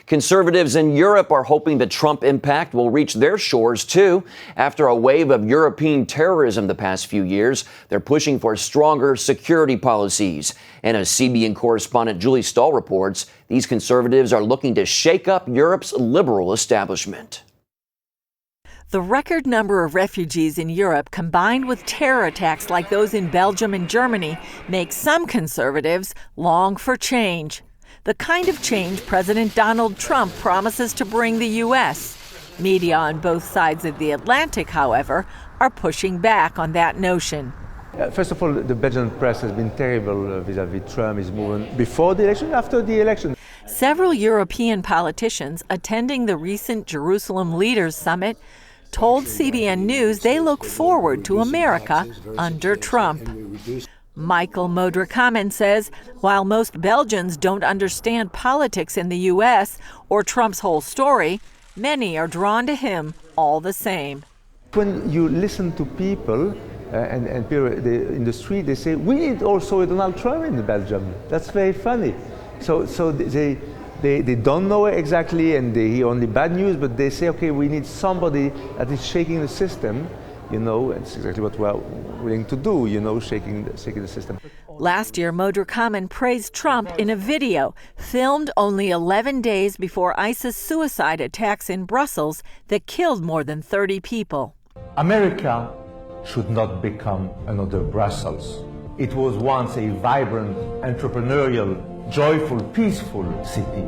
Conservatives in Europe are hoping the Trump impact will reach their shores, too. After a wave of European terrorism the past few years, they're pushing for stronger security policies. And as CBN correspondent Julie Stahl reports, these conservatives are looking to shake up Europe's liberal establishment. The record number of refugees in Europe, combined with terror attacks like those in Belgium and Germany, make some conservatives long for change. The kind of change President Donald Trump promises to bring the U.S. Media on both sides of the Atlantic, however, are pushing back on that notion. First of all, the Belgian press has been terrible vis-à-vis Trump, his movement before the election, after the election. Several European politicians attending the recent Jerusalem Leaders Summit told CBN News they look forward to America under Trump. Michael Modrikamen says while most Belgians don't understand politics in the U.S. or Trump's whole story, many are drawn to him all the same. When you listen to people and people in the street, they say, we need also a Donald Trump in Belgium. That's very funny. So they don't know exactly, and they hear only bad news, but they say, okay, we need somebody that is shaking the system, it's exactly what we're willing to do, shaking the system. Last year, Modrikamen praised Trump in a video filmed only 11 days before ISIS suicide attacks in Brussels that killed more than 30 people. America should not become another Brussels. It was once a vibrant, entrepreneurial, joyful, peaceful city.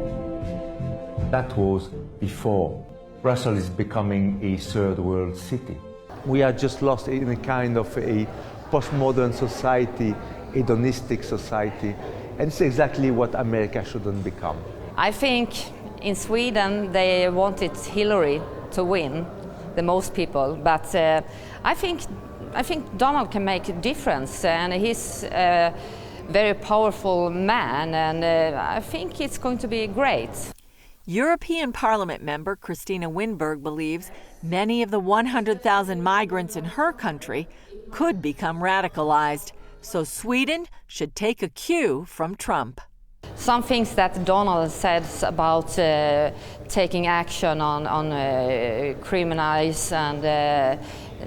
That was before. Brussels is becoming a third world city. We are just lost in a kind of a postmodern society, hedonistic society, and it's exactly what America shouldn't become. I think in Sweden they wanted Hillary to win, the most people, but I think Donald can make a difference, and he's very powerful man, and I think it's going to be great. European Parliament member Christina Winberg believes many of the 100,000 migrants in her country could become radicalized, so Sweden should take a cue from Trump. Some things that Donald says about taking action on criminals and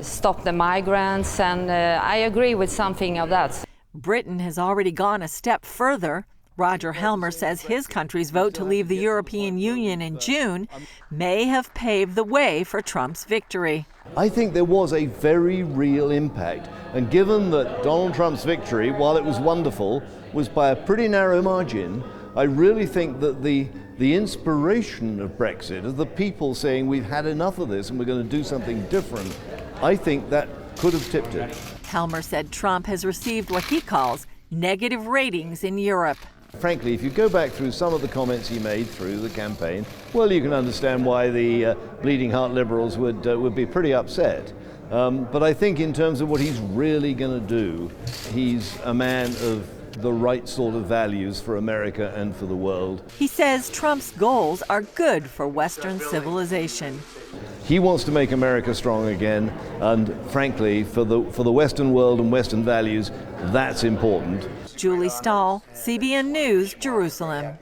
stop the migrants, and I agree with something of that. Britain has already gone a step further. Roger Helmer says his country's vote to leave the European Union in June may have paved the way for Trump's victory. I think there was a very real impact. And given that Donald Trump's victory, while it was wonderful, was by a pretty narrow margin, I really think that the inspiration of Brexit, of the people saying we've had enough of this and we're going to do something different, I think that could have tipped it. Helmer said Trump has received what he calls negative ratings in Europe. Frankly, if you go back through some of the comments he made through the campaign, well, you can understand why the bleeding heart liberals would be pretty upset. But I think in terms of what he's really going to do, he's a man of the right sort of values for America and for the world. He says Trump's goals are good for Western civilization. He wants to make America strong again, and frankly, for the Western world and Western values, that's important. Julie Stahl, CBN News, Jerusalem.